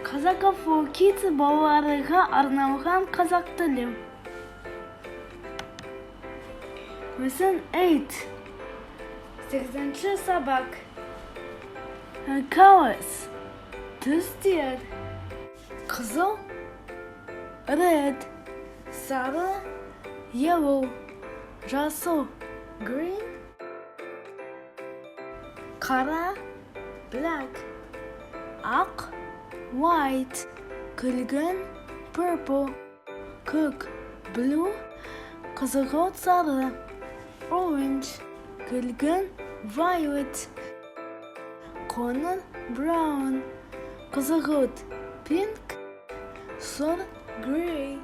Казака for Kids балаларға арналған қазақ тілі. Lesson 8. 8-ші сабақ. Colors. Түстер. Қызыл, red, сары, yellow, жасыл, green, қара, black, ақ, white, күлгін, purple, көк, blue, қызғылт сары, orange, күлгін, violet, қоңыр, brown, қызғылт, pink, сұр, gray.